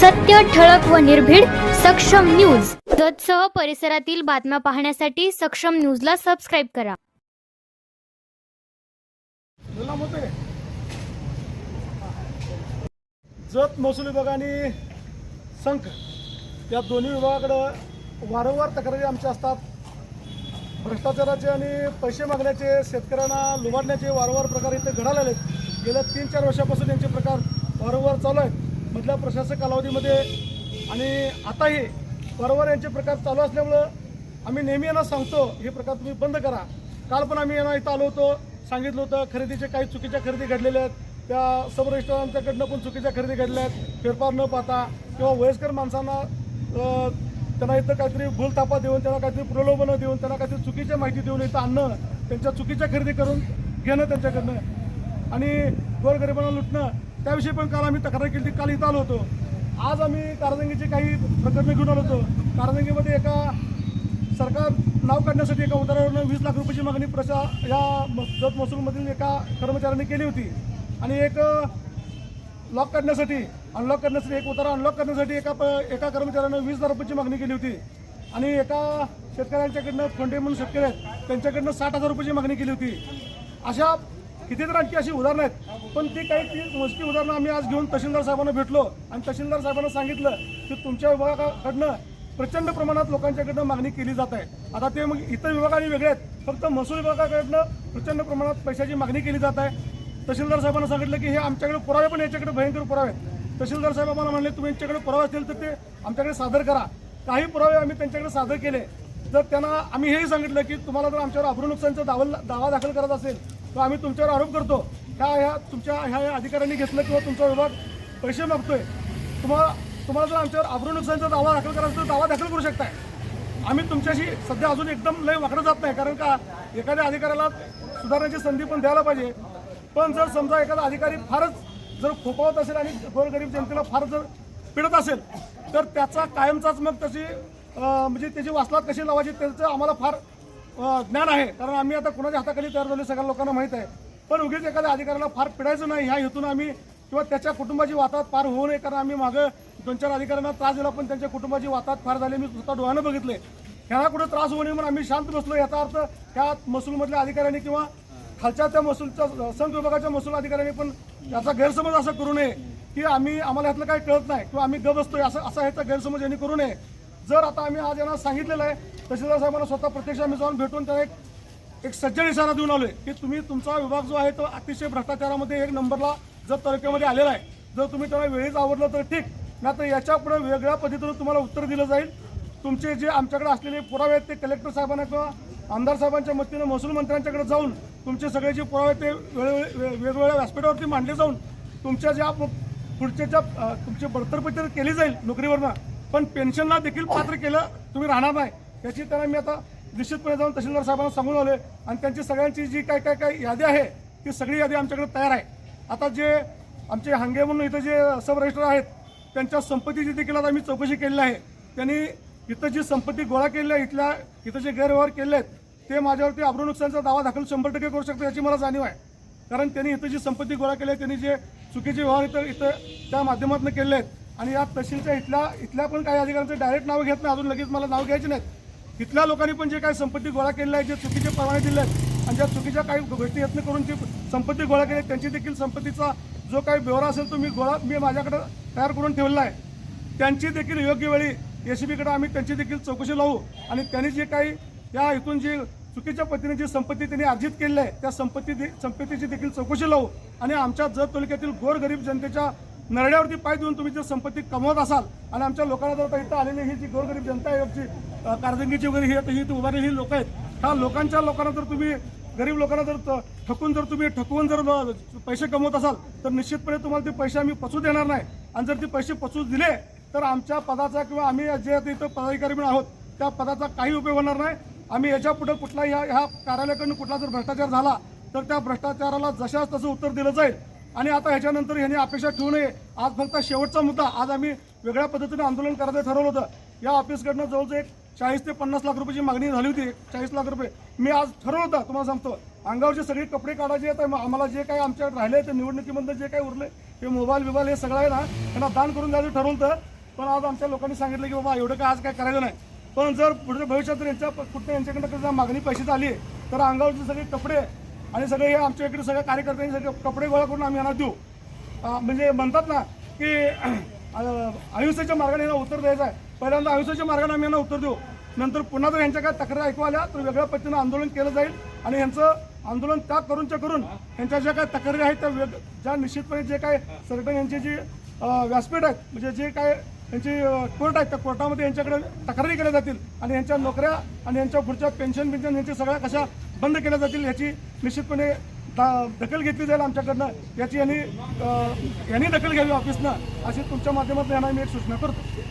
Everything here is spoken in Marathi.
सत्य, ठळक व निर्भीड सक्षम न्यूज. जतसह परिसरातील बातम्या पाहण्यासाठी सक्षम न्यूजला सबस्क्राईब करा. जत महसूल विभाग आणि संख या दोन्ही विभागाकडे वारंवार तक्रारी आमच्या असतात. भ्रष्टाचाराचे आणि पैसे मागण्याचे, शेतकऱ्यांना लुबाडण्याचे वारंवार प्रकार इथे घडायला आले. गेल्या 3-4 वर्षापासून यांचे प्रकार वारंवार चालू आहेत. मधल्या प्रशासक कालावधीमध्ये आणि आताही वारंवार यांचे प्रकार चालू असल्यामुळं आम्ही नेहमी यांना सांगतो हे प्रकार तुम्ही बंद करा. काल पण आम्ही यांना इथं आलो होतो, सांगितलं होतं खरेदीचे काही चुकीच्या खरेदी घडलेल्या आहेत. त्या सब रजिस्ट्रारांच्याकडनं पण चुकीच्या खरेदी घडल्या आहेत. फेरफार न पाहता किंवा वयस्कर माणसांना त्यांना इथं काहीतरी भूलथापा देऊन, त्यांना काहीतरी प्रलोभनं देऊन, त्यांना काहीतरी चुकीची माहिती देऊन इथं आणणं, त्यांच्या चुकीच्या खरेदी करून घेणं त्यांच्याकडनं आणि गोरगरिबांना लुटणं, त्याविषयी पण काल आम्ही तक्रार केली. काल इथं आलो होतो. आज आम्ही कारंजंगीची काही प्रकरणं घेऊन आलो होतो. कारंजंगीमध्ये एका सरकार नाव काढण्यासाठी एका उतारावरनं 20 लाख रुपयाची मागणी या जत महसूलमधील एका कर्मचाऱ्याने केली होती आणि एक लॉक काढण्यासाठी अनलॉक करण्यासाठी एक उतारा अनलॉक करण्यासाठी एका कर्मचाऱ्यानं 20,000 रुपयाची मागणी केली होती आणि एका शेतकऱ्यांच्याकडनं फोंडे म्हणून शेतकरी आहेत त्यांच्याकडनं 60,000 रुपयाची मागणी केली होती. अशा कितीतरी आणखी अशी उदाहरणं आहेत. पण ती मोजकी उदाहरणं आम्ही आज घेऊन तहसीलदार साहेबांना भेटलो आणि तहसीलदार साहेबांना सांगितलं की तुमच्या विभागाकडनं प्रचंड प्रमाणात लोकांच्याकडनं मागणी केली जात आहे. आता ते मग इतर विभागाने वेगळे आहेत, फक्त महसूल विभागाकडनं प्रचंड प्रमाणात पैशाची मागणी केली जात आहे. तहसीलदार साहेबांना सांगितलं की हे आमच्याकडे पुरावे पण याच्याकडे भयंकर पुरावे आहेत. तहसीलदार साहेब आम्हाला म्हणले तुम्ही यांच्याकडे पुरावे असतील तर ते आमच्याकडे सादर करा. काही पुरावे आम्ही त्यांच्याकडे सादर केले. जर त्यांना आम्ही हेही सांगितलं की तुम्हाला जर आमच्यावर अब्रू नुकसानचा दावा दाखल करायचा असेल तर आम्ही तुमच्यावर आरोप करतो ह्या अधिकाऱ्यांनी घेतलं किंवा तुमचा विभाग पैसे मागतोय. तुम्हाला जर आमच्यावर अब्रू नुकसानचा दावा दाखल करायचा तर दावा दाखल करू शकताय. आम्ही तुमच्याशी सध्या अजून एकदम लय वाकडं जात नाही, कारण का एखाद्या अधिकाऱ्याला सुधारण्याची संधी पण द्यायला पाहिजे. पण जर समजा एखादा अधिकारी फारच जर खोपावत असेल आणि गोरगरीब जनतेला फार जर पिडत असेल तर त्याचा कायमचाच मग त्याची म्हणजे त्याची वासलात कशी लावायची त्याचं आम्हाला फार ज्ञान आहे. कारण आम्ही आता कुणाच्या हाताखाली तयार झालो सगळ्या लोकांना माहीत आहे. पण उगीच एखाद्या अधिकाऱ्याला फार पिडायचं नाही ह्या हेतून आम्ही किंवा त्याच्या कुटुंबाची वाताहत फार होऊ नये. कारण आम्ही मागं 2-4 अधिकाऱ्यांना त्रास दिला पण त्यांच्या कुटुंबाची वाताहत फार झाली. मी स्वतः डोळ्यानं बघितले. ह्यांना कुठे त्रास होऊ नये म्हणून आम्ही शांत बसलो. याचा अर्थ ह्या महसूलमधल्या अधिकाऱ्यांनी किंवा खालच्या त्या महसूलच्या संघ विभागाच्या महसूल अधिकाऱ्यांनी पण याचा गैरसमज असं करू नये की आम्हाला यातलं काही कळत नाही किंवा आम्ही गप बसतोय असा ह्याचा गैरसमज यांनी करू नये. जर आता आम्ही आज यांना सांगितलेलं आहे, तहसीलदार साहेबांना स्वतः प्रत्यक्ष आम्ही जाऊन भेटून त्याला एक सज्जन इशारा देऊन आलोय की तुम्ही तुमचा विभाग जो आहे तो अतिशय भ्रष्टाचारामध्ये 1 नंबरला जत तालुक्यामध्ये आलेला आहे. जर तुम्ही त्याला वेळीच आवडलं तर ठीक, नाही तर याच्या पुढे वेगळ्या पद्धतीनं तुम्हाला उत्तर दिलं जाईल. तुमचे जे आमच्याकडे असलेले पुरावे आहेत ते कलेक्टर साहेबांना किंवा आमदार साहेबांच्या मदतीनं महसूल मंत्र्यांच्याकडे जाऊन तुमचे सगळे जे पुरावे ते वेगवेगळ्या व्यासपीठावरती मांडले जाऊन तुमच्या ज्या पुढच्या तुमची बडतर्फी तर केली जाईल नोकरीवरनं, पण पेन्शनला देखील पात्र केलं तुम्ही राहणार नाही. याची त्यांना मी आता निश्चितपणे जाऊन तहसीलदार साहेबांना सांगून आले आणि त्यांची सगळ्यांची जी काय यादी आहे ती सगळी यादी आमच्याकडे तयार आहे. आता जे आमचे हांगे म्हणून इथं जे सब रजिस्ट्रार आहेत त्यांच्या संपत्तीची देखील आता आम्ही चौकशी केलेली आहे. त्यांनी इथं जी संपत्ती गोळा केलेली आहे, इथं जे गैरव्यवहार केले आहेत ते माझ्यावरती अब्रू नुकसानचा दावा दाखल 100% करू शकतो याची मला जाणीव आहे. कारण त्यांनी इथं जी संपत्ती गोळा केली आहे, त्यांनी जे चुकीचे व्यवहार इथं त्या माध्यमातून केले आहेत आणि या तहसीलच्या इथल्या पण काही अधिकाऱ्यांचे डायरेक्ट नाव घेत नाही, अजून लगेच मला नाव घ्यायचे नाहीत. इथल्या लोकांनी पण जे काही संपत्ती गोळा केलेली आहे, जे चुकीचे परवाने दिले आहेत आणि ज्या चुकीच्या काही गोष्टी यत्न करून जी संपत्ती गोळा केली आहे त्यांची देखील संपत्तीचा जो काही ब्यौरा असेल तो मी माझ्याकडे तयार करून ठेवलेला आहे. त्यांची देखील योग्य वेळी एसीबीकडे आम्ही त्यांची देखील चौकशी लावू आणि त्यांनी जे काही या इथून जी चुकीच्या पद्धतीने जी संपत्ती त्यांनी अर्जित केलेली आहे त्या संपत्तीची देखील चौकशी लावू आणि आमच्या जत तालुक्यातील गोरगरीब जनतेच्या नरड्यावरती पाय देऊन तुम्ही जर संपत्ती कमवत असाल आणि आमच्या लोकांना जर इथं आलेली ही जी गोरगरीब जनता आहे कारंजंगीची वगैरे ही इथं उभारलेली लोक आहेत, ह्या लोकांना जर तुम्ही गरीब लोकांना जर ठकवून जर पैसे कमवत असाल तर निश्चितपणे तुम्हाला ते पैसे आम्ही पचवू देणार नाही. आणि जर ते पैसे पचवू दिले तर आमच्या पदाचा किंवा आम्ही जे इथं पदाधिकारी म्हणून आहोत त्या पदाचा काही उपयोग होणार नाही. आम्ही याच्या पुढे कुठलाही ह्या कार्यालयाकडून कुठला जर भ्रष्टाचार झाला तर त्या भ्रष्टाचाराला जशाच तसं उत्तर दिलं जाईल. आणि आता ह्याच्यानंतर ह्यांनी अपेक्षा ठेवू नये. आज फक्त शेवटचा मुद्दा, आज आम्ही वेगळ्या पद्धतीने आंदोलन करायचं ठरवलं होतं. या ऑफिसकडनं जवळजवळ 40 ते 50 लाख रुपयाची मागणी झाली होती, 40 लाख रुपये. मी आज ठरवलं होतं तुम्हाला सांगतो अंगावरचे सगळे कपडे काढायचे आहेत. आम्हाला जे काही आमच्याकडे राहिले ते निवडणुकीमध्ये जे काही उरले हे मोबाईल हे सगळं आहे ना त्यांना दान करून द्यायचं ठरवलं. पण आज आमच्या लोकांनी सांगितलं की बाबा एवढं काय आज काय करायचं नाही. पण जर पुढच्या भविष्यात जर यांच्याकडनं जर मागणी पैशाची आली तर अंगावरचे सगळे कपडे आणि सगळे हे आमच्या इकडे सगळ्या कार्यकर्त्यांनी सगळे कपडे गोळा करून आम्ही यांना देऊ. म्हणजे म्हणतात ना की अहिंसेच्या मार्गाने यांना उत्तर द्यायचं आहे. पहिल्यांदा अहिंसेच्या मार्गाने आम्ही यांना उत्तर देऊ. नंतर पुन्हा जर यांच्या काय तक्रारी ऐकू आल्या तर वेगळ्या पद्धतीनं आंदोलन केलं जाईल आणि यांचं आंदोलन त्या करून यांच्या ज्या काय तक्रारी आहेत त्या ज्या निश्चितपणे जे काय सरकार यांची जी व्यासपीठ आहेत म्हणजे जे काय यांची कोर्ट आहेत त्या कोर्टामध्ये यांच्याकडे तक्रारी केल्या जातील आणि यांच्या नोकऱ्या आणि यांच्या पुढच्या पेन्शन यांच्या सगळ्या कशा बंद केल्या जातील याची निश्चितपणे दखल घेतली जाईल आमच्याकडनं. याची यांनी दखल घ्यावी ऑफिसनं अशी तुमच्या माध्यमातून यांना मी एक सूचना करतो.